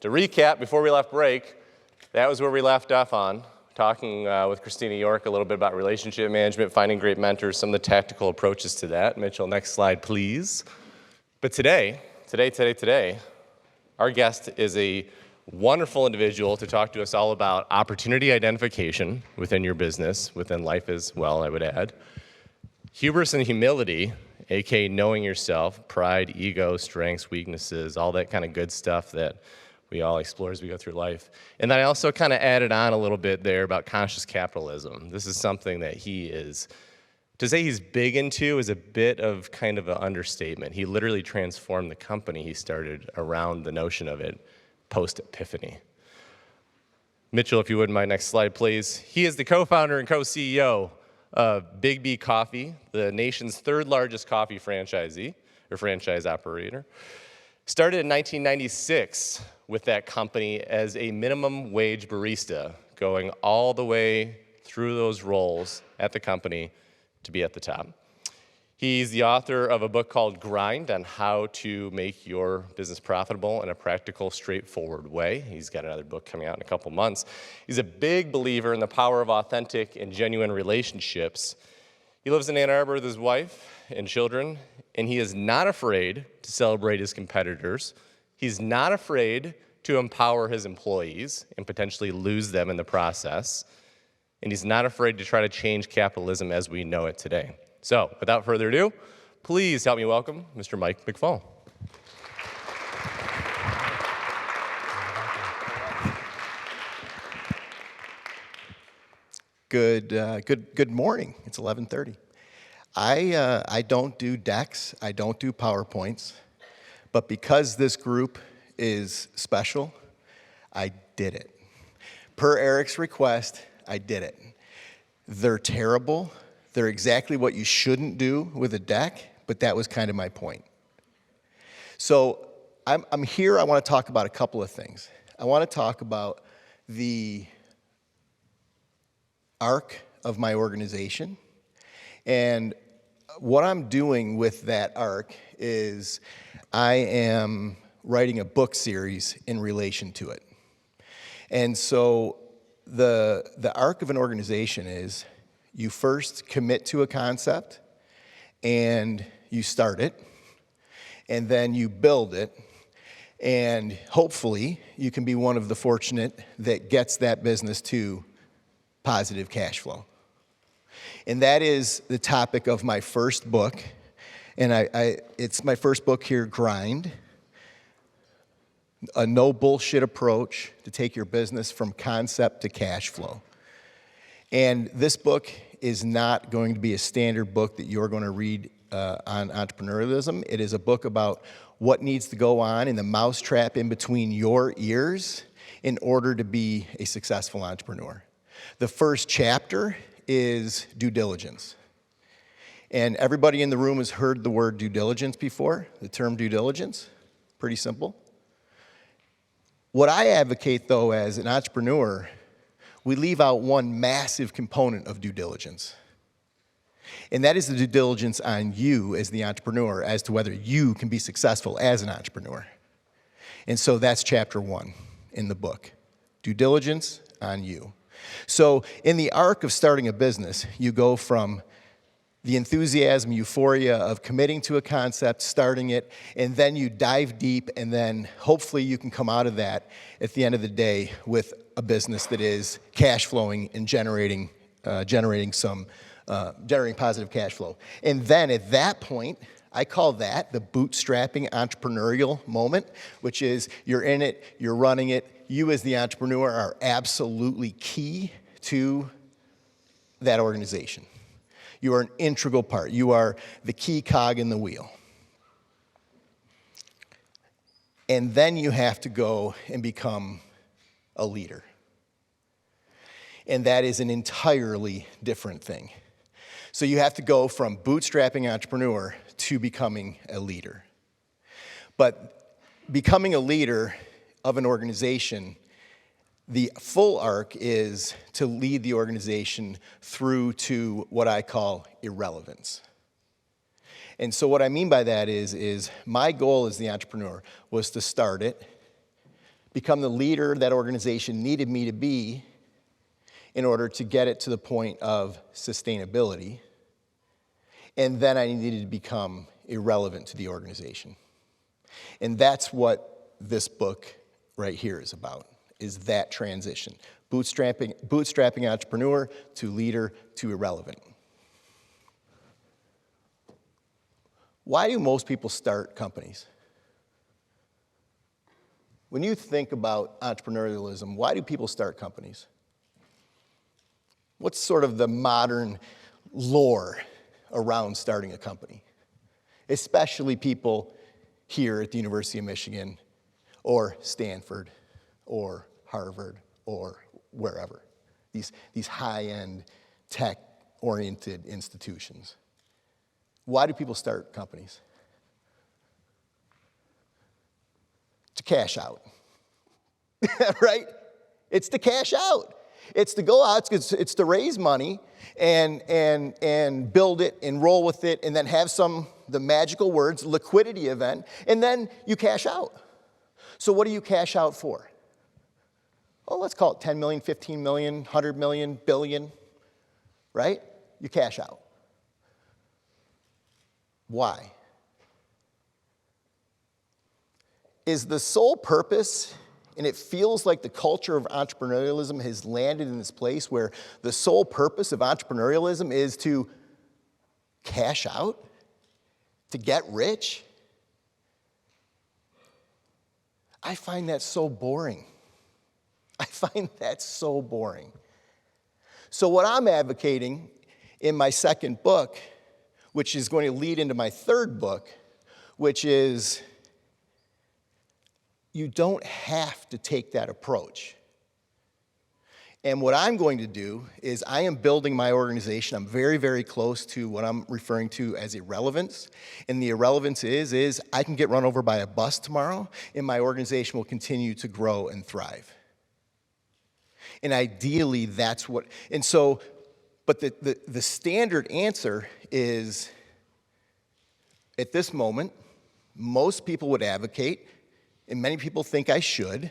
To recap, before we left break, that was where we left off on, talking with Christina York a little bit about relationship management, finding great mentors, some of the tactical approaches to that. Mitchell, next slide, please. But today, our guest is a wonderful individual to talk to us all about opportunity identification within your business, within life as well, I would add. Hubris and humility, aka knowing yourself, pride, ego, strengths, weaknesses, all that kind of good stuff that we all explore as we go through life. And then I also kind of added on a little bit there about conscious capitalism. This is something that he is, to say he's big into is a bit of kind of an understatement. He literally transformed the company he started around the notion of it post-epiphany. Mitchell, if you wouldn't mind, next slide, please. He is the co-founder and co-CEO of Biggby Coffee, the nation's third largest coffee franchisee, or franchise operator. Started in 1996 with that company as a minimum wage barista, going all the way through those roles at the company to be at the top. He's the author of a book called Grind on how to make your business profitable in a practical, straightforward way. He's got another book coming out in a couple months. He's a big believer in the power of authentic and genuine relationships. He lives in Ann Arbor with his wife and children, and he is not afraid to celebrate his competitors. He's not afraid to empower his employees and potentially lose them in the process. And he's not afraid to try to change capitalism as we know it today. So, without further ado, please help me welcome Mr. Mike McFall. Good morning. It's 11:30. I don't do decks. I don't do PowerPoints. But because this group is special, I did it. Per Eric's request, I did it. They're terrible. They're exactly what you shouldn't do with a deck, but that was kind of my point. So I'm here. I want to talk about a couple of things. I want to talk about the arc of my organization. And what I'm doing with that arc is I am writing a book series in relation to it. And so the arc of an organization is you first commit to a concept and you start it, and then you build it, and hopefully you can be one of the fortunate that gets that business to positive cash flow. And that is the topic of my first book, and it's my first book here, Grind, a no bullshit approach to take your business from concept to cash flow. And this book is not going to be a standard book that you're going to read on entrepreneurialism. It is a book about what needs to go on in the mousetrap in between your ears in order to be a successful entrepreneur. The first chapter is due diligence. And everybody in the room has heard the word due diligence before, the term due diligence. Pretty simple. What I advocate, though, as an entrepreneur, we leave out one massive component of due diligence. And that is the due diligence on you as the entrepreneur as to whether you can be successful as an entrepreneur. And so that's chapter 1 in the book, due diligence on you. So in the arc of starting a business, you go from the enthusiasm, euphoria of committing to a concept, starting it, and then you dive deep, and then hopefully you can come out of that at the end of the day with a business that is cash flowing and generating positive cash flow. And then at that point, I call that the bootstrapping entrepreneurial moment, which is you're in it, you're running it. You as the entrepreneur are absolutely key to that organization. You are an integral part. You are the key cog in the wheel. And then you have to go and become a leader. And that is an entirely different thing. So you have to go from bootstrapping entrepreneur to becoming a leader. But becoming a leader of an organization, the full arc is to lead the organization through to what I call irrelevance. And so what I mean by that is my goal as the entrepreneur was to start it, become the leader that organization needed me to be in order to get it to the point of sustainability. And then I needed to become irrelevant to the organization. And that's what this book right here is about, is that transition. Bootstrapping entrepreneur to leader to irrelevant. Why do most people start companies? When you think about entrepreneurialism, why do people start companies? What's sort of the modern lore around starting a company? Especially people here at the University of Michigan or Stanford or Harvard or wherever. These high-end tech-oriented institutions. Why do people start companies? To cash out, right? It's to cash out. It's to go out, it's to raise money and build it and roll with it and then have the magical words, liquidity event, and then you cash out. So what do you cash out for? Oh, let's call it 10 million, 15 million, 100 million, billion, right? You cash out. Why? Is the sole purpose, and it feels like the culture of entrepreneurialism has landed in this place where the sole purpose of entrepreneurialism is to cash out, to get rich? I find that so boring. I find that so boring. So what I'm advocating in my second book, which is going to lead into my third book, which is you don't have to take that approach. And what I'm going to do is I am building my organization. I'm very, very close to what I'm referring to as irrelevance. And the irrelevance is I can get run over by a bus tomorrow, and my organization will continue to grow and thrive. And ideally, that's what, and so, but the standard answer is, at this moment, most people would advocate, and many people think I should,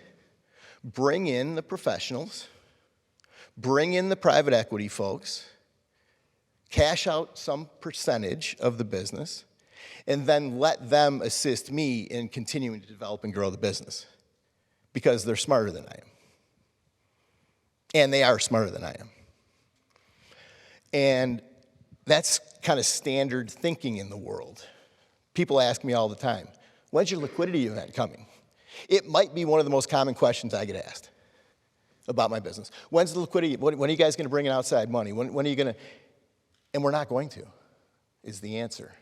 bring in the professionals, bring in the private equity folks, cash out some percentage of the business, and then let them assist me in continuing to develop and grow the business because they're smarter than I am. And they are smarter than I am. And that's kind of standard thinking in the world. People ask me all the time, when's your liquidity event coming? It might be one of the most common questions I get asked about my business. When's the liquidity? When are you guys going to bring in outside money? When are you going to? And we're not going to, is the answer.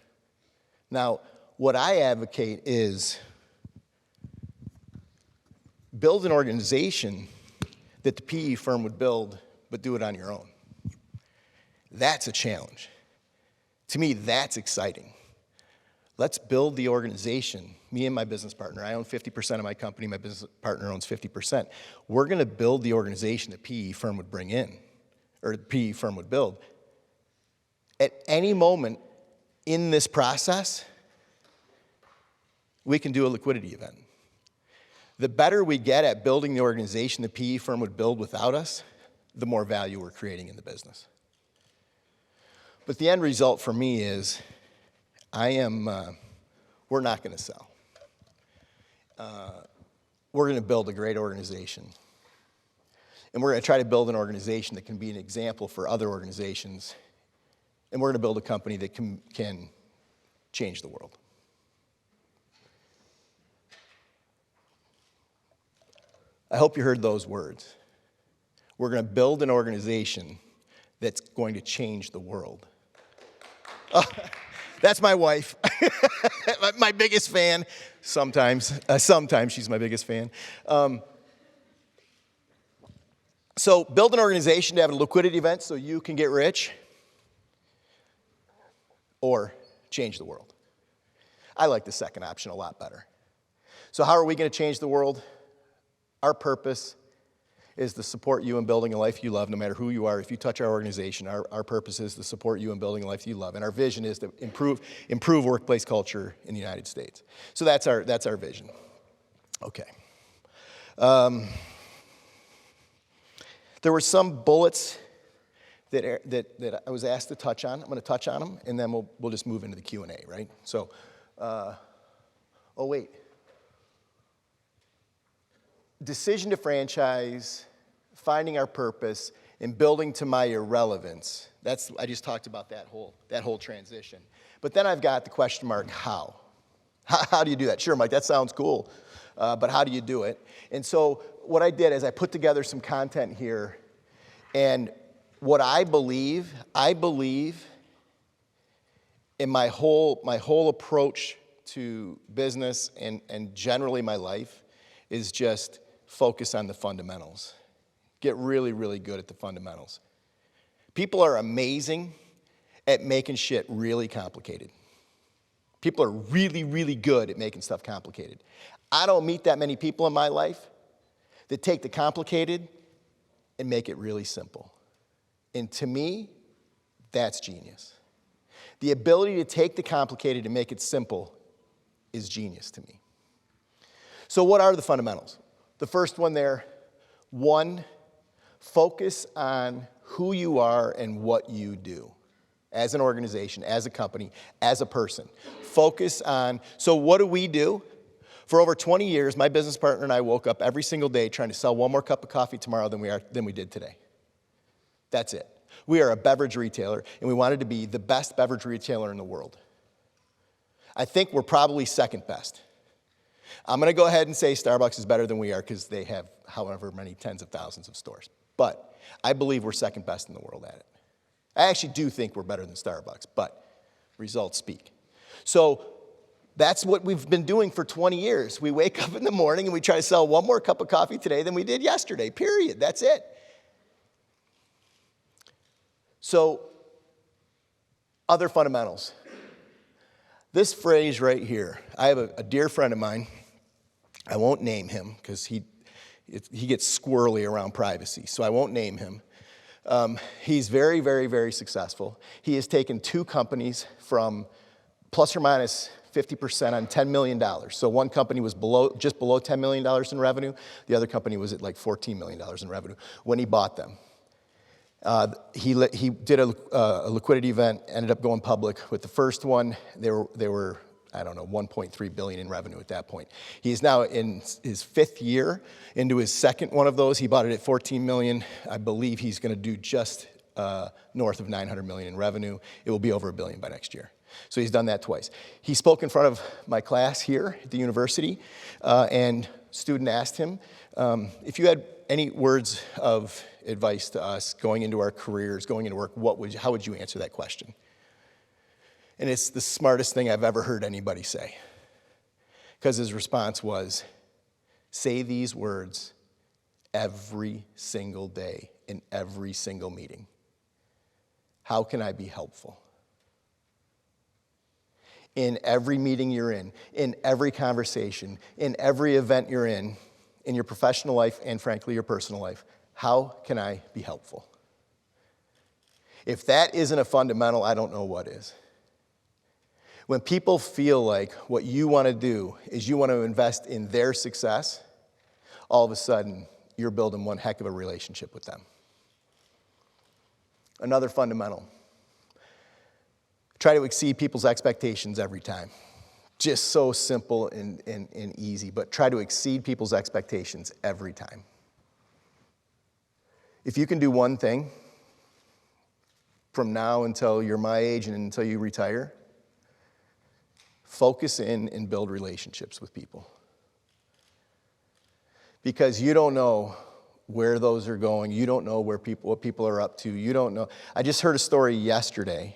Now, what I advocate is build an organization that the PE firm would build, but do it on your own. That's a challenge. To me, that's exciting. Let's build the organization. Me and my business partner, I own 50% of my company, my business partner owns 50%. We're gonna build the organization the PE firm would bring in, or the PE firm would build. At any moment in this process, we can do a liquidity event. The better we get at building the organization the PE firm would build without us, the more value we're creating in the business. But the end result for me is we're not going to sell. We're going to build a great organization. And we're going to try to build an organization that can be an example for other organizations. And we're going to build a company that can change the world. I hope you heard those words. We're going to build an organization that's going to change the world. That's my wife, my biggest fan. Sometimes she's my biggest fan. So build an organization to have a liquidity event so you can get rich, or change the world. I like the second option a lot better. So how are we going to change the world? Our purpose is to support you in building a life you love, no matter who you are. If you touch our organization, our purpose is to support you in building a life you love. And our vision is to improve workplace culture in the United States. So that's our vision. Okay. There were some bullets that I was asked to touch on. I'm going to touch on them, and then we'll just move into the Q&A, right? So, oh, wait. Decision to franchise, finding our purpose, and building to my irrelevance. I just talked about that whole transition. But then I've got the question mark, how? How do you do that? Sure, Mike, that sounds cool, but how do you do it? And so what I did is I put together some content here, and what I believe in my whole approach to business and generally my life is just focus on the fundamentals. Get really, really good at the fundamentals. People are amazing at making shit really complicated. People are really, really good at making stuff complicated. I don't meet that many people in my life that take the complicated and make it really simple. And to me, that's genius. The ability to take the complicated and make it simple is genius to me. So what are the fundamentals? The first one there, one, focus on who you are and what you do as an organization, as a company, as a person. Focus on, so what do we do? For over 20 years, my business partner and I woke up every single day trying to sell one more cup of coffee tomorrow than we did today. That's it. We are a beverage retailer, and we wanted to be the best beverage retailer in the world. I think we're probably second best. I'm going to go ahead and say Starbucks is better than we are because they have however many tens of thousands of stores. But I believe we're second best in the world at it. I actually do think we're better than Starbucks, but results speak. So that's what we've been doing for 20 years. We wake up in the morning and we try to sell one more cup of coffee today than we did yesterday, period. That's it. So, other fundamentals. This phrase right here, I have a dear friend of mine. I won't name him because he gets squirrely around privacy, so I won't name him. He's very, very, very successful. He has taken two companies from plus or minus 50% on $10 million. So one company was just below $10 million in revenue. The other company was at like $14 million in revenue when he bought them. He did a liquidity event, ended up going public with the first one. They were I don't know, 1.3 billion in revenue at that point. He's now in his fifth year into his second one of those. He bought it at 14 million. I believe he's going to do just north of 900 million in revenue. It will be over $1 billion by next year. So he's done that twice. He spoke in front of my class here at the university, and a student asked him, if you had any words of advice to us going into our careers, going into work, how would you answer that question? And it's the smartest thing I've ever heard anybody say. Because his response was, say these words every single day in every single meeting. How can I be helpful? In every meeting you're in every conversation, in every event you're in your professional life and frankly your personal life, how can I be helpful? If that isn't a fundamental, I don't know what is. When people feel like what you want to do is you want to invest in their success, all of a sudden, you're building one heck of a relationship with them. Another fundamental. Try to exceed people's expectations every time. Just so simple and easy, but try to exceed people's expectations every time. If you can do one thing from now until you're my age and until you retire, focus in and build relationships with people. Because you don't know where those are going. You don't know what people are up to. You don't know. I just heard a story yesterday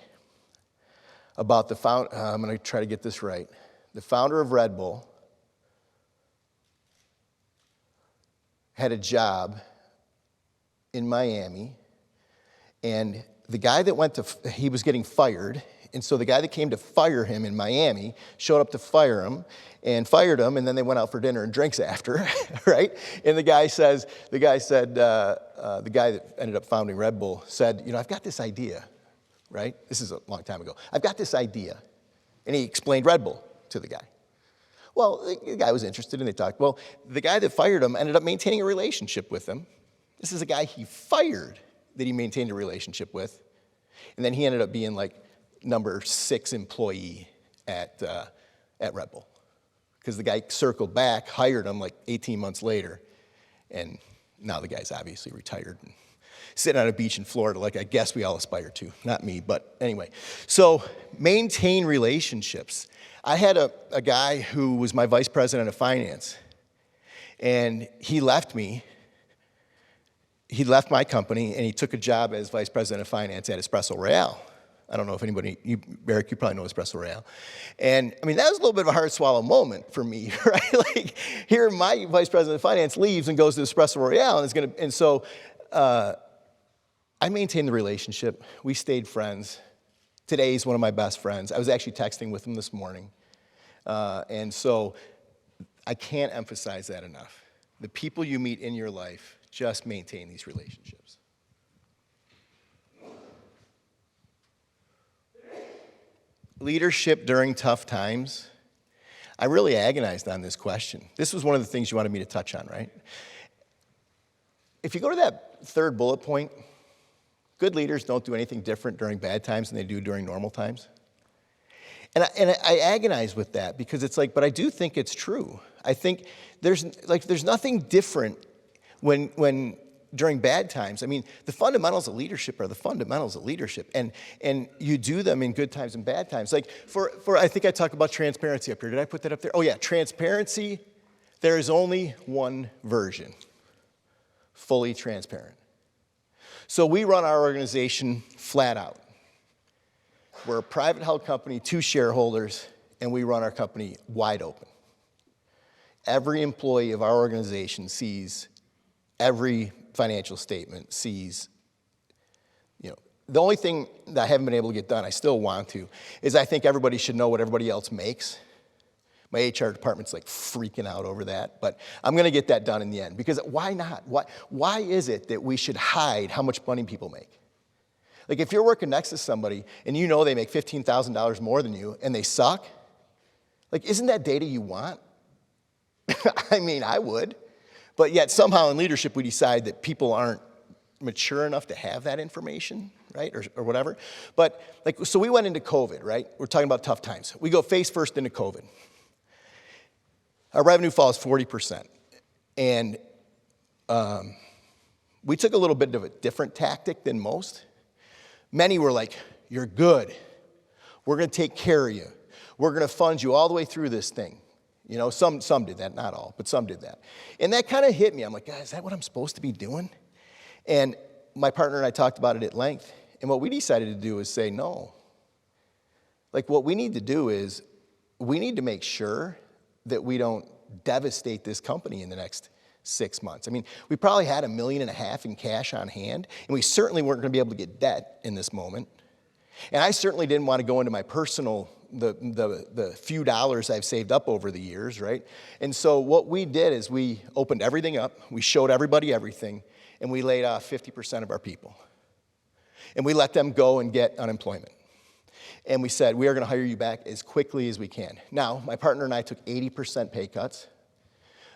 about the founder. I'm going to try to get this right. The founder of Red Bull had a job in Miami, and the guy that he was getting fired. And so the guy that came to fire him in Miami showed up to fire him and fired him, and then they went out for dinner and drinks after, right? And the guy that ended up founding Red Bull said, I've got this idea, right? This is a long time ago. I've got this idea. And he explained Red Bull to the guy. Well, the guy was interested and they talked. Well, the guy that fired him ended up maintaining a relationship with him. This is a guy he fired that he maintained a relationship with. And then he ended up being like number 6 employee at Red Bull. Because the guy circled back, hired him like 18 months later. And now the guy's obviously retired and sitting on a beach in Florida like I guess we all aspire to. Not me, but anyway. So maintain relationships. I had a guy who was my vice president of finance, and he left me. He left my company, and he took a job as vice president of finance at Espresso Royale. I don't know if anybody, Eric, you probably know Espresso Royale. And I mean, that was a little bit of a hard swallow moment for me, right? Like, here my vice president of finance leaves and goes to Espresso Royale, and so I maintained the relationship. We stayed friends. Today he's one of my best friends. I was actually texting with him this morning. And so I can't emphasize that enough. The people you meet in your life, just maintain these relationships. Leadership during tough times. I really agonized on this question. This was one of the things you wanted me to touch on, right? If you go to that third bullet point, good leaders don't do anything different during bad times than they do during normal times. And I agonize with that because it's like, but I do think it's true. I think there's nothing different when during bad times. I mean, the fundamentals of leadership are the fundamentals of leadership, and you do them in good times and bad times. Like for I think I talked about transparency up here. Did I put that up there? Oh yeah, transparency. There is only one version. Fully transparent. So we run our organization flat out. We're a private held company, 2 shareholders, and we run our company wide open. Every employee of our organization sees every financial statement, sees, the only thing that I haven't been able to get done, I still want to, is I think everybody should know what everybody else makes. My HR department's like freaking out over that, but I'm gonna get that done in the end, because why not? Why is it that we should hide how much money people make? Like if you're working next to somebody and you know they make $15,000 more than you and they suck, like isn't that data you want? I mean, I would. But yet somehow in leadership we decide that people aren't mature enough to have that information, right, or whatever. But so we went into COVID, right? We're talking about tough times. We go face first into COVID. Our revenue falls 40%. And we took a little bit of a different tactic than most. Many were like, you're good. We're going to take care of you. We're going to fund you all the way through this thing. Some did that, not all, but some did that. And that kind of hit me. I'm like, God, is that what I'm supposed to be doing? And my partner and I talked about it at length. And what we decided to do is say, no. Like what we need to do is we need to make sure that we don't devastate this company in the next 6 months. I mean, we probably had $1.5 million in cash on hand, and we certainly weren't going to be able to get debt in this moment. And I certainly didn't want to go into my personal, the few dollars I've saved up over the years, right? And so what we did is we opened everything up, we showed everybody everything, and we laid off 50% of our people. And we let them go and get unemployment. And we said, we are going to hire you back as quickly as we can. Now, my partner and I took 80% pay cuts.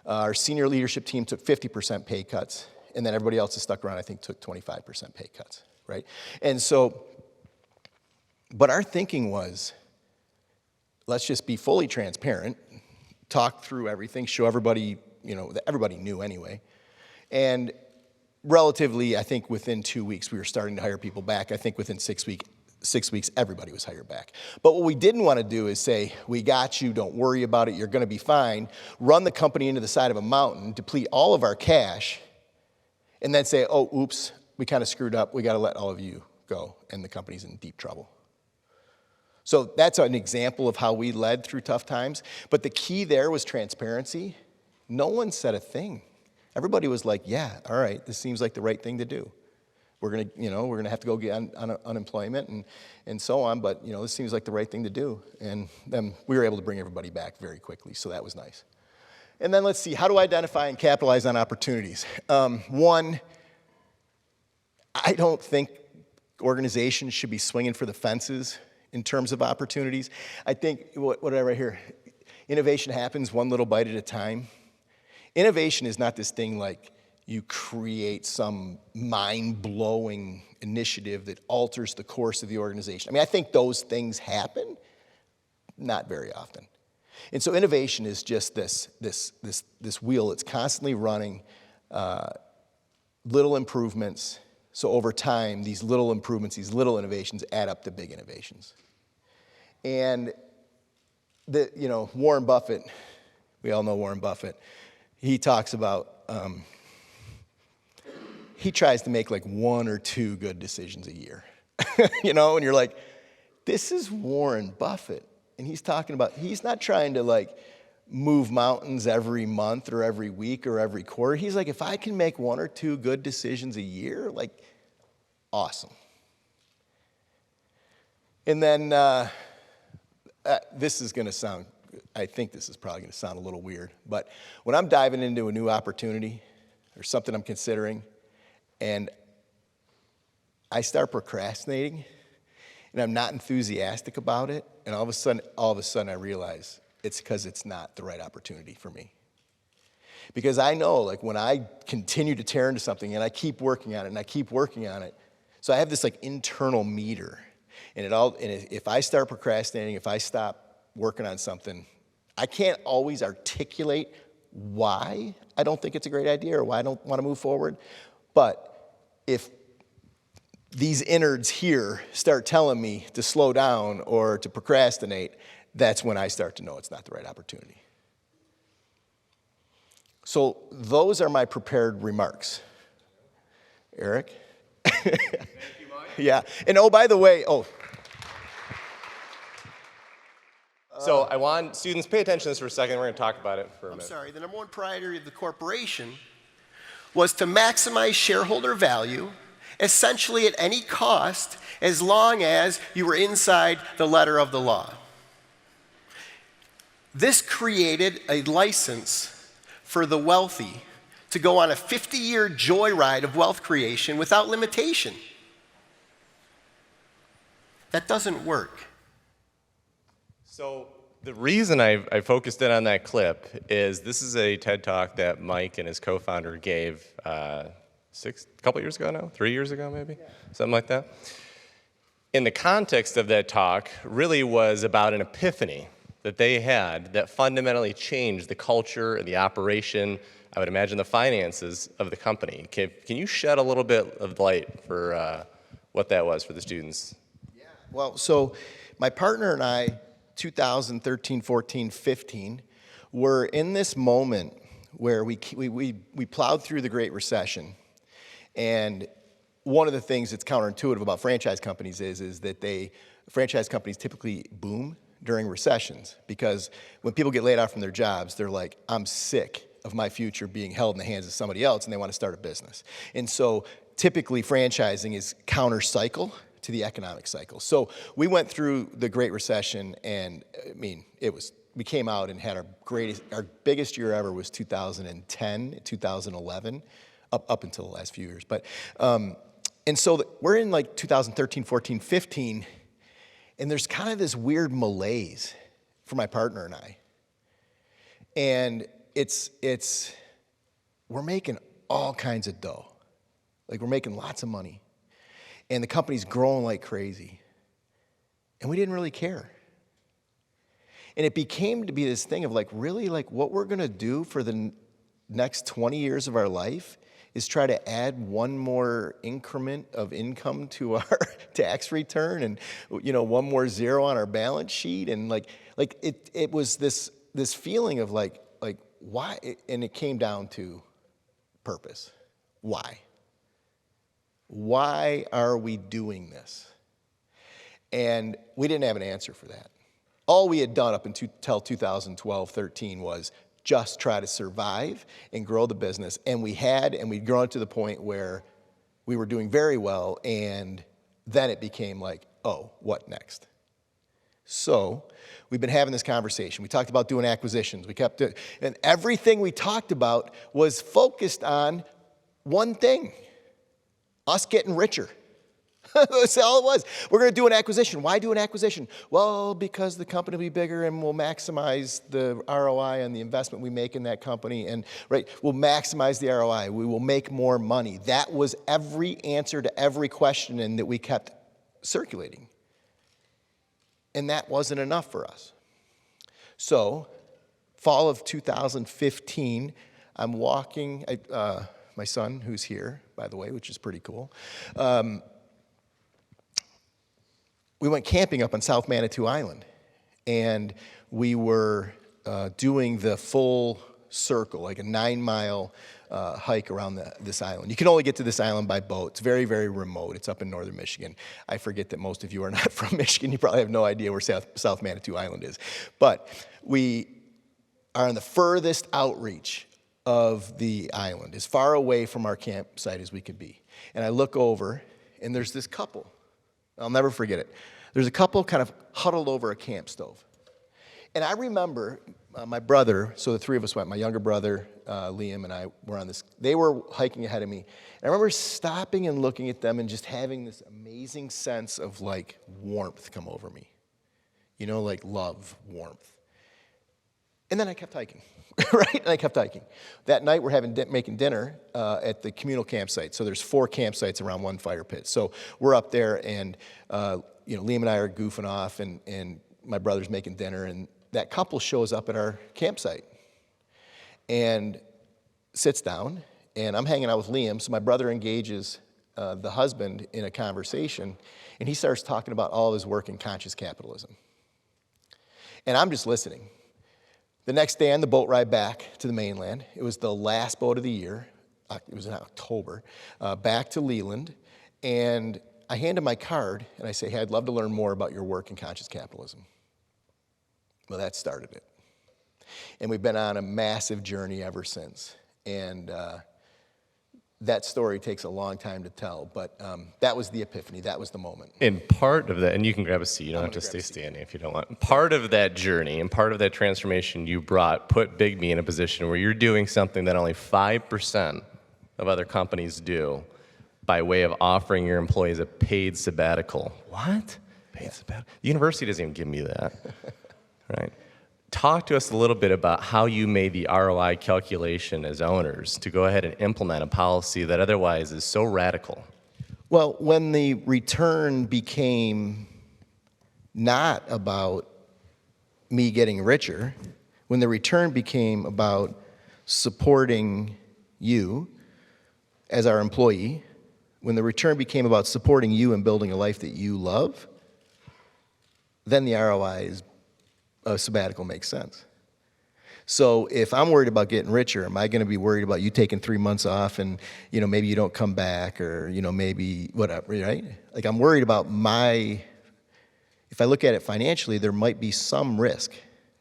Our senior leadership team took 50% pay cuts, and then everybody else that stuck around, I think, took 25% pay cuts, right? And so, but our thinking was, let's just be fully transparent, talk through everything, show everybody, that everybody knew anyway. And relatively, I think within 2 weeks, we were starting to hire people back. I think within 6 weeks, everybody was hired back. But what we didn't want to do is say, we got you, don't worry about it, you're going to be fine, run the company into the side of a mountain, deplete all of our cash, and then say, oh, oops, we kind of screwed up, we got to let all of you go, and the company's in deep trouble. So that's an example of how we led through tough times. But the key there was transparency. No one said a thing. Everybody was like, yeah, all right, this seems like the right thing to do. We're gonna have to go get unemployment and so on, but this seems like the right thing to do. And then we were able to bring everybody back very quickly, so that was nice. And then let's see, how do I identify and capitalize on opportunities? One, I don't think organizations should be swinging for the fences in terms of opportunities. I think, what did I write here? Innovation happens one little bite at a time. Innovation is not this thing like you create some mind-blowing initiative that alters the course of the organization. I mean, I think those things happen, not very often. And so innovation is just this wheel that's constantly running, little improvements. So over time, these little improvements, these little innovations add up to big innovations. And Warren Buffett, we all know Warren Buffett, he talks about, he tries to make like 1 or 2 good decisions a year. And you're like, this is Warren Buffett. And he's talking about, he's not trying to like move mountains every month or every week or every quarter. He's like, if I can make 1 or 2 good decisions a year, like, awesome. And then this is going to sound, I think this is probably going to sound a little weird, but when I'm diving into a new opportunity or something I'm considering, and I start procrastinating, and I'm not enthusiastic about it, and all of a sudden I realize it's because it's not the right opportunity for me. Because I know, like, when I continue to tear into something and I keep working on it and I keep working on it, so I have this like internal meter, and if I start procrastinating, if I stop working on something, I can't always articulate why I don't think it's a great idea or why I don't want to move forward. But if these innards here start telling me to slow down or to procrastinate, that's when I start to know it's not the right opportunity. So those are my prepared remarks. Eric? Thank you, Mike. Yeah. And oh, by the way, So I want students to pay attention to this for a second. We're going to talk about it for a minute. I'm sorry, the number 1 priority of the corporation was to maximize shareholder value, essentially at any cost, as long as you were inside the letter of the law. This created a license for the wealthy to go on a 50-year joyride of wealth creation without limitation. That doesn't work. So the reason I focused in on that clip is this is a TED Talk that Mike and his co-founder gave a couple years ago now, 3 years ago maybe, something like that. In the context of that talk really was about an epiphany that they had that fundamentally changed the culture and the operation, I would imagine the finances of the company. Can you shed a little bit of light for what that was for the students? Yeah. Well, so my partner and I, 2013, 14, 15, were in this moment where we plowed through the Great Recession. And one of the things that's counterintuitive about franchise companies is that franchise companies typically boom during recessions, because when people get laid off from their jobs, they're like, I'm sick of my future being held in the hands of somebody else, and they want to start a business. And so typically franchising is counter-cycle to the economic cycle. So we went through the Great Recession, and I mean, we came out and had our biggest year ever was 2010, 2011, up until the last few years. But, and so we're in like 2013, 14, 15, and there's kind of this weird malaise for my partner and I. And we're making all kinds of dough. Like, we're making lots of money. And the company's growing like crazy. And we didn't really care. And it became to be this thing of like, really, like, what we're going to do for the next 20 years of our life is try to add one more increment of income to our tax return, and one more zero on our balance sheet. And like it was this feeling of like why? And it came down to purpose. Why? Why are we doing this? And we didn't have an answer for that. All we had done up until 2012, 13 was just try to survive and grow the business. And we'd grown to the point where we were doing very well, and then it became like, oh, what next? So we've been having this conversation. We talked about doing acquisitions. And everything we talked about was focused on one thing: us getting richer. That's all it was. We're going to do an acquisition. Why do an acquisition? Well, because the company will be bigger and we'll maximize the ROI on the investment we make in that company. And we'll maximize the ROI. We will make more money. That was every answer to every question and that we kept circulating. And that wasn't enough for us. So, fall of 2015, I'm walking, my son, who's here, by the way, which is pretty cool, we went camping up on South Manitou Island, and we were doing the full circle, like a 9-mile hike around this island. You can only get to this island by boat. It's very, very remote. It's up in northern Michigan. I forget that most of you are not from Michigan. You probably have no idea where South Manitou Island is. But we are on the furthest outreach of the island, as far away from our campsite as we could be. And I look over, and there's this couple. I'll never forget it. There's a couple kind of huddled over a camp stove. And I remember my brother, so the three of us went, my younger brother, Liam, and I were on this. They were hiking ahead of me. And I remember stopping and looking at them and just having this amazing sense of like warmth come over me. You know, like love, warmth. And then I kept hiking, right? And I kept hiking. That night we're making dinner at the communal campsite. So there's 4 campsites around one fire pit. So we're up there, and Liam and I are goofing off, and my brother's making dinner, and that couple shows up at our campsite and sits down, and I'm hanging out with Liam. So my brother engages the husband in a conversation, and he starts talking about all his work in conscious capitalism. And I'm just listening. The next day on the boat ride back to the mainland, it was the last boat of the year, it was in October, back to Leland, and I hand him my card, and I say, hey, I'd love to learn more about your work in conscious capitalism. Well, that started it. And we've been on a massive journey ever since. And that story takes a long time to tell, but that was the epiphany. That was the moment. And part of that, and you can grab a seat, you don't have to stay standing if you don't want. Part of that journey and part of that transformation you brought put Biggby in a position where you're doing something that only 5% of other companies do by way of offering your employees a paid sabbatical. What? Paid sabbatical? The university doesn't even give me that. Right? Talk to us a little bit about how you made the ROI calculation as owners to go ahead and implement a policy that otherwise is so radical. Well, when the return became not about me getting richer, when the return became about supporting you as our employee, when the return became about supporting you and building a life that you love, then the ROI is a sabbatical makes sense. So if I'm worried about getting richer, am I going to be worried about you taking 3 months off and, maybe you don't come back or, maybe whatever, right? Like I'm worried about if I look at it financially, there might be some risk.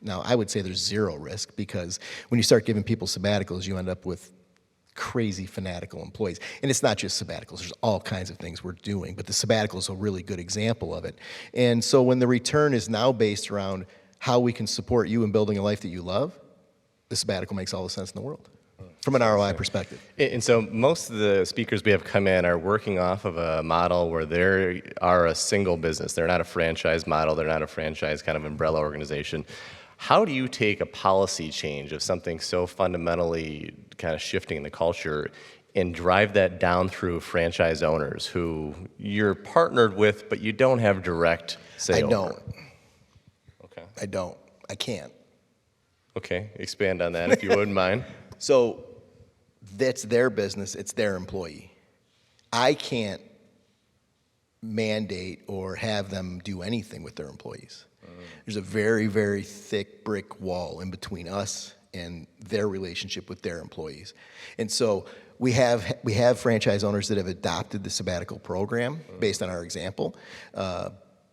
Now, I would say there's zero risk because when you start giving people sabbaticals, you end up with crazy fanatical employees. And it's not just sabbaticals. There's all kinds of things we're doing, but the sabbatical is a really good example of it. And so when the return is now based around how we can support you in building a life that you love, the sabbatical makes all the sense in the world from an ROI perspective. And so most of the speakers we have come in are working off of a model where they are a single business. They're not a franchise model. They're not a franchise kind of umbrella organization. How do you take a policy change of something so fundamentally kind of shifting the culture and drive that down through franchise owners who you're partnered with, but you don't have direct say over? I don't. I don't. I can't. Okay, expand on that if you wouldn't mind. So that's their business. It's their employee. I can't mandate or have them do anything with their employees. There's a very, very thick brick wall in between us and their relationship with their employees. And so we have franchise owners that have adopted the sabbatical program based on our example.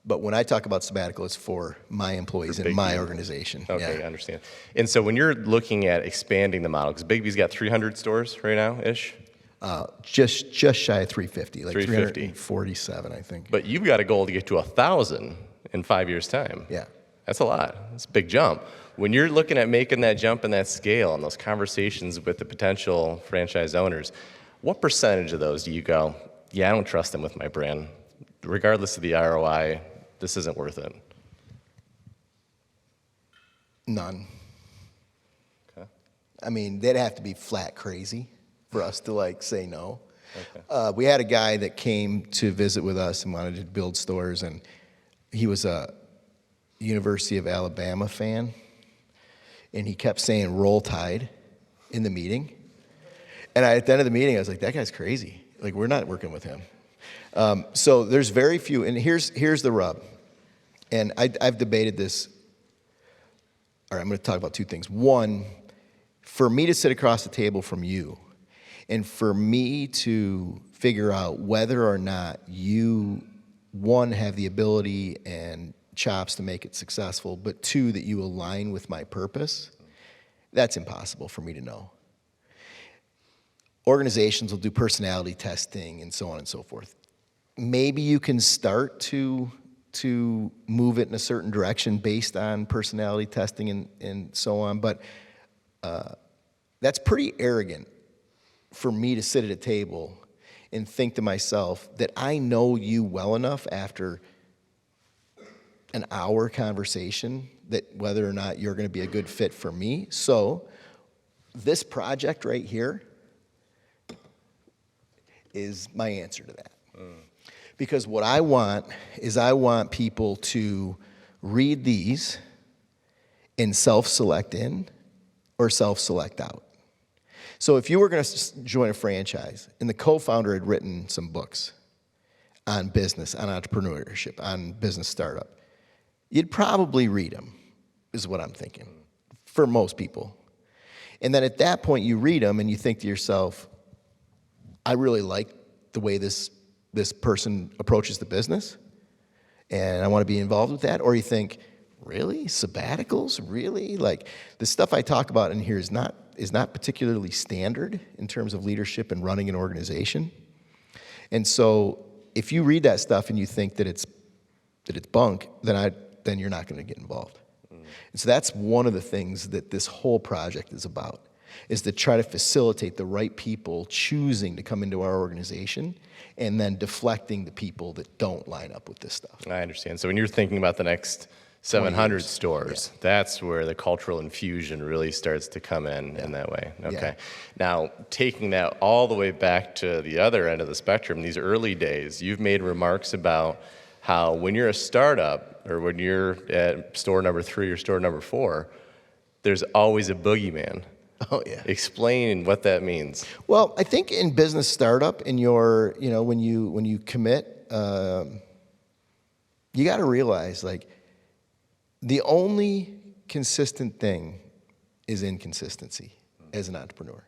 But when I talk about sabbatical, it's for my employees in my organization. Okay, I understand. And so when you're looking at expanding the model, because Biggby's got 300 stores right now-ish? Just shy of 350, like 350. 347, I think. But you've got a goal to get to 1,000 in 5 years' time. Yeah. That's a lot. That's a big jump. When you're looking at making that jump and that scale and those conversations with the potential franchise owners, what percentage of those do you go, yeah, I don't trust them with my brand? regardless of the ROI, this isn't worth it? None. Okay. I mean, they'd have to be flat crazy for us to like say no. Okay. We had a guy that came to visit with us and wanted to build stores, and he was a University of Alabama fan, and he kept saying "Roll Tide" in the meeting. And at the end of the meeting, I was like, "That guy's crazy. Like, we're not working with him." So there's very few, and here's the rub. And I've debated this. All right, I'm going to talk about two things. One, for me to sit across the table from you, and for me to figure out whether or not you, one, have the ability and chops to make it successful, but two, that you align with my purpose, that's impossible for me to know. Organizations will do personality testing and so on and so forth. Maybe you can start to move it in a certain direction based on personality testing and so on, but that's pretty arrogant for me to sit at a table and think to myself that I know you well enough after an hour conversation that whether or not you're going to be a good fit for me. So this project right here is my answer to that. Because what I want is I want people to read these and self-select in or self-select out. So if you were going to join a franchise and the co-founder had written some books on business, on entrepreneurship, on business startup, you'd probably read them, is what I'm thinking, for most people. And then at that point, you read them and you think to yourself, I really like the way this person approaches the business, and I want to be involved with that. Or you think, really? Sabbaticals? Really? Like, the stuff I talk about in here is not particularly standard in terms of leadership and running an organization. And so if you read that stuff and you think that it's bunk, then you're not going to get involved. And so that's one of the things that this whole project is about, is to try to facilitate the right people choosing to come into our organization and then deflecting the people that don't line up with this stuff. I understand. So when you're thinking about the next 700 years. stores, that's where the cultural infusion really starts to come in that way. Okay. Yeah. Now, taking that all the way back to the other end of the spectrum, these early days, you've made remarks about how when you're a startup or when you're at store number 3 or store number 4, there's always a boogeyman. Oh, yeah. Explain what that means. Well, I think in business startup, when you commit, you got to realize, like, the only consistent thing is inconsistency as an entrepreneur.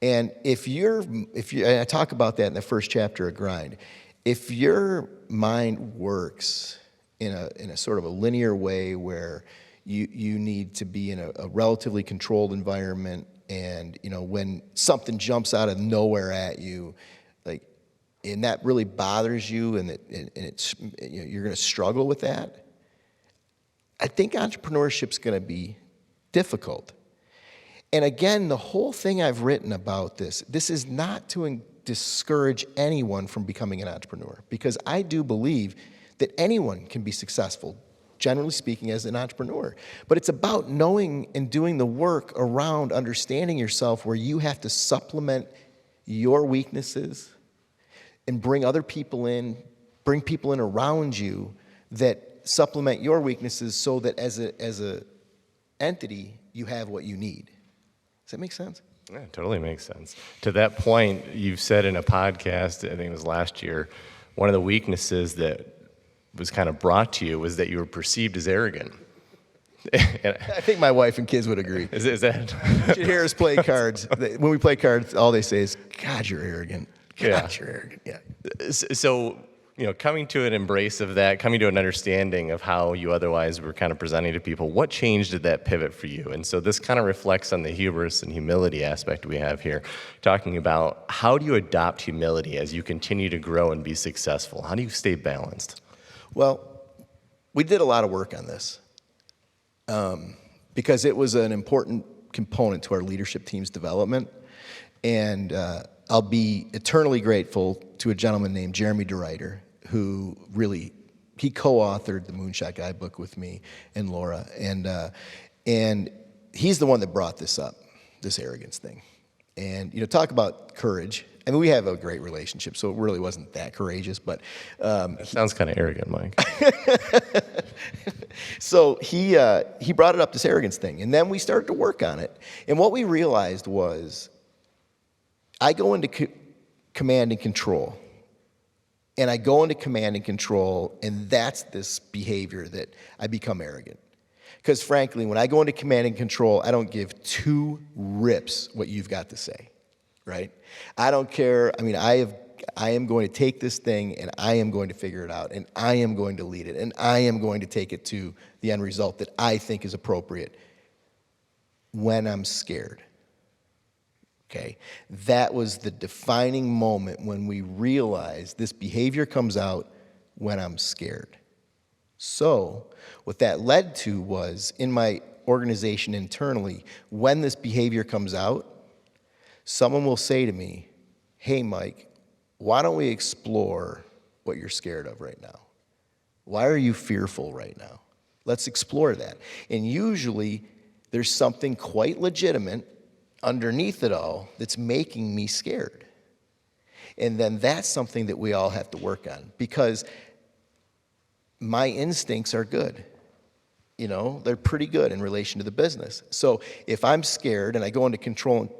And and I talk about that in the first chapter of Grind. If your mind works in a sort of a linear way where you need to be in a relatively controlled environment, and when something jumps out of nowhere at you, like, and that really bothers you, and it's you're going to struggle with that, I think entrepreneurship's going to be difficult. And again, the whole thing I've written about this is not to discourage anyone from becoming an entrepreneur, because I do believe that anyone can be successful, generally speaking, as an entrepreneur. But it's about knowing and doing the work around understanding yourself, where you have to supplement your weaknesses and bring other people in, bring people in around you that supplement your weaknesses, so that as a entity, you have what you need. Does that make sense? Yeah, it totally makes sense. To that point, you've said in a podcast, I think it was last year, one of the weaknesses that was kind of brought to you was that you were perceived as arrogant. I think my wife and kids would agree. Is that? You should hear us play cards. When we play cards, all they say is, God, you're arrogant. God, you're arrogant. Yeah. So, coming to an embrace of that, coming to an understanding of how you otherwise were kind of presenting to people, what changed did that pivot for you? And so this kind of reflects on the hubris and humility aspect we have here, talking about how do you adopt humility as you continue to grow and be successful? How do you stay balanced? Well, we did a lot of work on this because it was an important component to our leadership team's development. And I'll be eternally grateful to a gentleman named Jeremy DeRuyter, who really, he co-authored the Moonshot Guidebook with me and Laura, and he's the one that brought this up, this arrogance thing. And, you know, talk about courage. I mean, we have a great relationship, so it really wasn't that courageous, but... that sounds kind of arrogant, Mike. So he brought it up, this arrogance thing, and then we started to work on it. And what we realized was, I go into command and control, and I go into command and control, and that's this behavior that I become arrogant. Because frankly, when I go into command and control, I don't give two rips what you've got to say, right? I don't care. I mean, I am going to take this thing, and I am going to figure it out, and I am going to lead it, and I am going to take it to the end result that I think is appropriate when I'm scared. Okay? That was the defining moment when we realized this behavior comes out when I'm scared. So, what that led to was, in my organization internally, when this behavior comes out, someone will say to me, hey, Mike, why don't we explore what you're scared of right now? Why are you fearful right now? Let's explore that. And usually, there's something quite legitimate underneath it all that's making me scared. And then that's something that we all have to work on, because my instincts are good. You know, they're pretty good in relation to the business. So if I'm scared and I go into command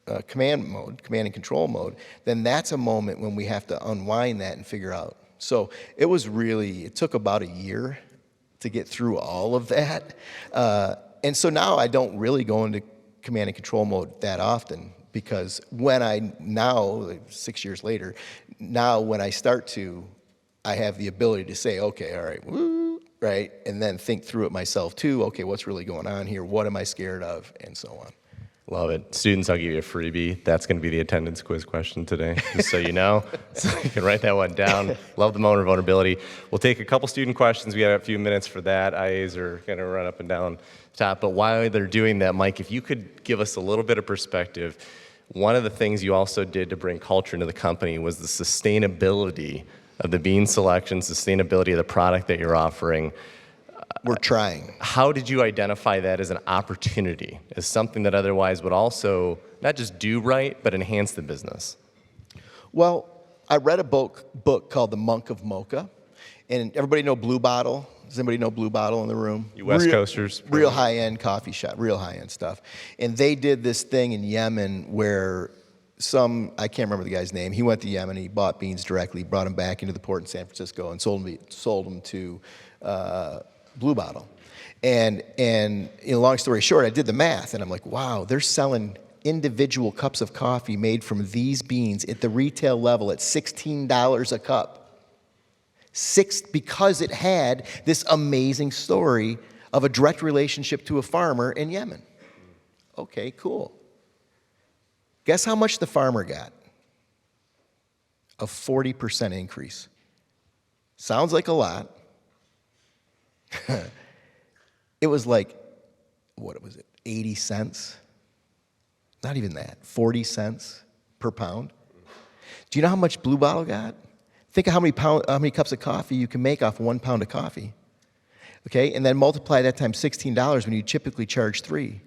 and control mode, then that's a moment when we have to unwind that and figure out. So it took about a year to get through all of that. And so now I don't really go into command and control mode that often, because now, 6 years later, now when I start to, I have the ability to say, okay, all right, woo, right? And then think through it myself too. Okay, what's really going on here? What am I scared of? And so on. Love it. Students, I'll give you a freebie. That's going to be the attendance quiz question today, just so you know. So you can write that one down. Love the moment of vulnerability. We'll take a couple student questions. We have a few minutes for that. IAs are going to run up and down the top. But while they're doing that, Mike, if you could give us a little bit of perspective, one of the things you also did to bring culture into the company was the sustainability of the bean selection, sustainability of the product that you're offering. We're trying. How did you identify that as an opportunity, as something that otherwise would also not just do right, but enhance the business? Well, I read a book called The Monk of Mocha, and everybody know Blue Bottle? Does anybody know Blue Bottle in the room? You West Coasters. Real high-end coffee shop, real high-end stuff. And they did this thing in Yemen where I can't remember the guy's name, he went to Yemen, he bought beans directly, brought them back into the port in San Francisco, and sold them to Blue Bottle. And long story short, I did the math, and I'm like, wow, they're selling individual cups of coffee made from these beans at the retail level at $16 a cup. Because it had this amazing story of a direct relationship to a farmer in Yemen. Okay, cool. Guess how much the farmer got? A 40% increase. Sounds like a lot. It was like, what was it, 80 cents? Not even that, 40 cents per pound. Do you know how much Blue Bottle got? Think of how many cups of coffee you can make off 1 pound of coffee. Okay, and then multiply that times $16 when you typically charge $3.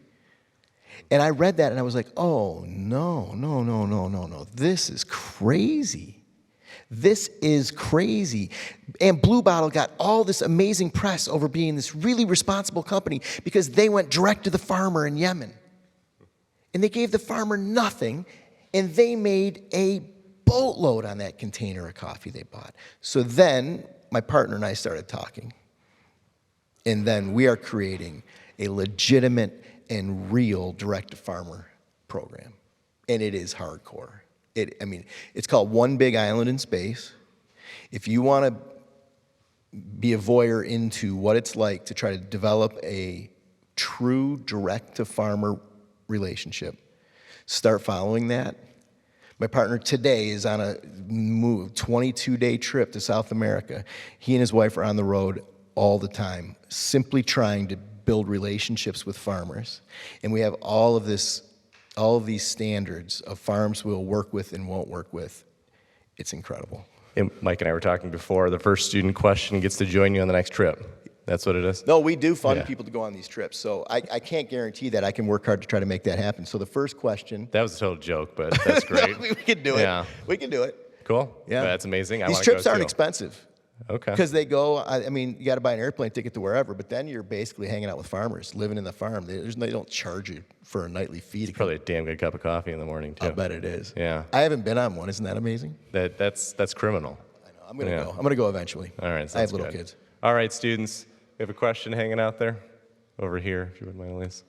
And I read that and I was like, oh, no. This is crazy. This is crazy. And Blue Bottle got all this amazing press over being this really responsible company because they went direct to the farmer in Yemen. And they gave the farmer nothing, and they made a boatload on that container of coffee they bought. So then my partner and I started talking. And then we are creating a legitimate and real direct-to-farmer program. And it is hardcore. It's called One Big Island in Space. If you want to be a voyeur into what it's like to try to develop a true direct-to-farmer relationship, start following that. My partner today is on a 22-day trip to South America. He and his wife are on the road all the time, simply trying to build relationships with farmers. And we have all of these standards of farms we'll work with and won't work with. It's incredible. And Mike and I were talking before, the first student question gets to join you on the next trip. That's what it is? No, we do fund Yeah. people to go on these trips, so I can't guarantee that. I can work hard to try to make that happen. So the first question. That was a total joke, but that's great. We can do it. Yeah. We can do it. Cool. Yeah. That's amazing. These trips aren't expensive. Okay. Because they go, I mean, you got to buy an airplane ticket to wherever, but then you're basically hanging out with farmers, living in the farm. They don't charge you for a nightly fee. It's probably a damn good cup of coffee in the morning, too. I bet it is. Yeah. I haven't been on one. Isn't that amazing? That's criminal. I know. I'm going to go. I'm going to go eventually. All right. I have sounds little good. kids. All right, students. We have a question hanging out there. Over here, if you wouldn't mind, Elise.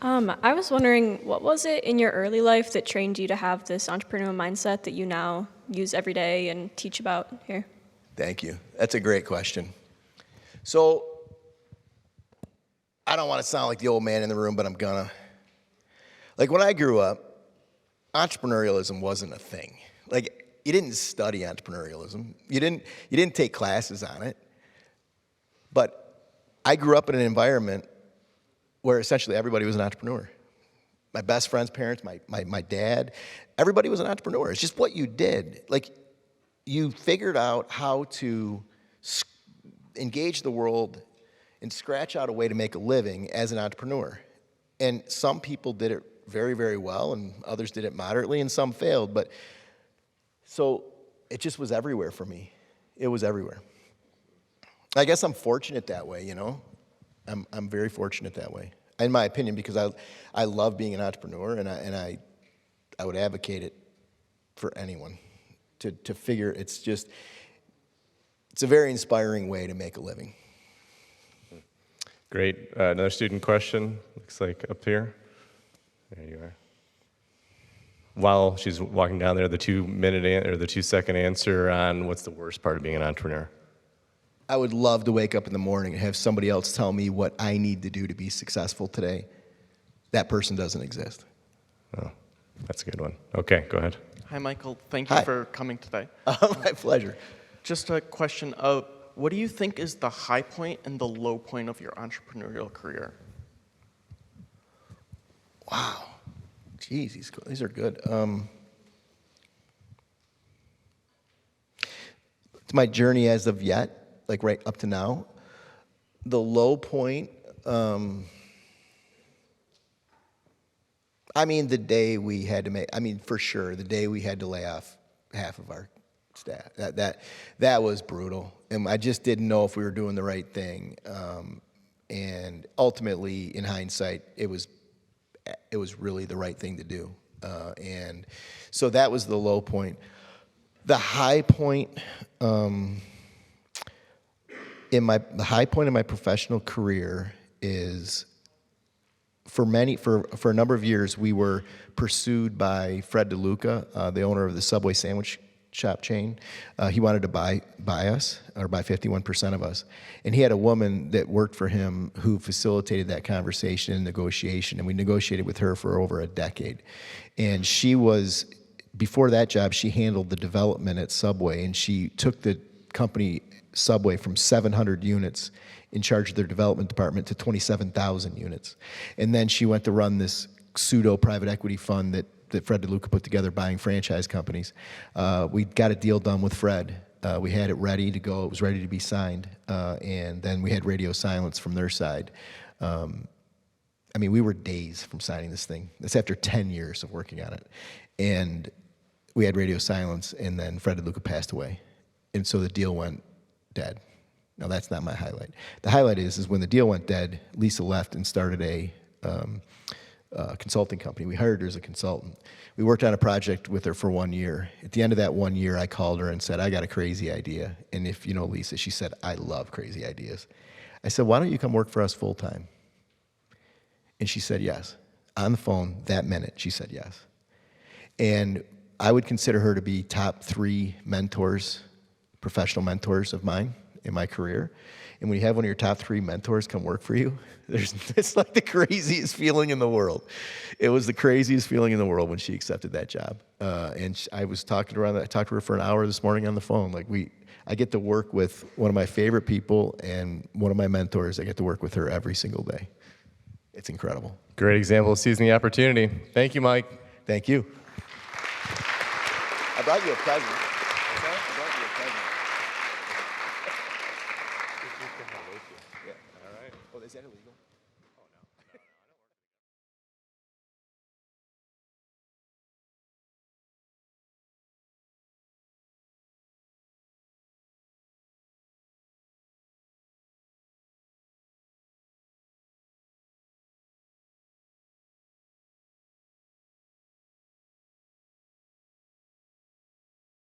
I was wondering, what was it in your early life that trained you to have this entrepreneurial mindset that you now use every day and teach about here? Thank you. That's a great question. So, I don't want to sound like the old man in the room, but I'm gonna. Like, when I grew up, entrepreneurialism wasn't a thing. Like, you didn't study entrepreneurialism. You didn't take classes on it. But I grew up in an environment where essentially everybody was an entrepreneur. My best friend's parents, my dad, everybody was an entrepreneur. It's just what you did. Like, you figured out how to engage the world and scratch out a way to make a living as an entrepreneur. And some people did it very, very well, and others did it moderately, and some failed. But so it just was everywhere for me. It was everywhere. I guess I'm fortunate that way, you know. I'm very fortunate that way, in my opinion, because I love being an entrepreneur, and I would advocate it for anyone to figure. It's a very inspiring way to make a living. Great. Another student question. Looks like up here. There you are. While she's walking down there, the 2-second answer on what's the worst part of being an entrepreneur. I would love to wake up in the morning and have somebody else tell me what I need to do to be successful today. That person doesn't exist. Oh, that's a good one. Okay, go ahead. Hi, Michael. Thank you Hi. for coming today. My pleasure. Just a question of, what do you think is the high point and the low point of your entrepreneurial career? Wow. Jeez, these are good. It's my journey as of yet, like right up to now. The low point, the day we had to for sure, the day we had to lay off half of our staff. That was brutal. And I just didn't know if we were doing the right thing. And ultimately, in hindsight, it was really the right thing to do. And so that was the low point. The high point in my professional career is for a number of years we were pursued by Fred DeLuca, the owner of the Subway sandwich shop chain. He wanted to buy us, or buy 51% of us. And he had a woman that worked for him who facilitated that conversation and negotiation, and we negotiated with her for over a decade. And before that job, she handled the development at Subway, and she took the company Subway from 700 units in charge of their development department to 27,000 units. And then she went to run this pseudo private equity fund that Fred DeLuca put together, buying franchise companies. We got a deal done with Fred. We had it ready to go. It was ready to be signed. And then we had radio silence from their side. We were days from signing this thing. That's after 10 years of working on it. And we had radio silence, and then Fred DeLuca passed away. And so the deal went dead. Now, that's not my highlight. The highlight is when the deal went dead, Lisa left and started a consulting company. We hired her as a consultant. We worked on a project with her for 1 year. At the end of that 1 year, I called her and said, I got a crazy idea. And if you know Lisa, she said, I love crazy ideas. I said, why don't you come work for us full time? And she said yes. On the phone, that minute, she said yes. And I would consider her to be top 3 mentors, professional mentors of mine in my career. And when you have one of your top 3 mentors come work for you, it's like the craziest feeling in the world. It was the craziest feeling in the world when she accepted that job. I was talking to her. I talked to her for an hour this morning on the phone. I get to work with one of my favorite people and one of my mentors. I get to work with her every single day. It's incredible. Great example of seizing the opportunity. Thank you, Mike. Thank you. I brought you a present. Yeah. All right. Oh, is that illegal?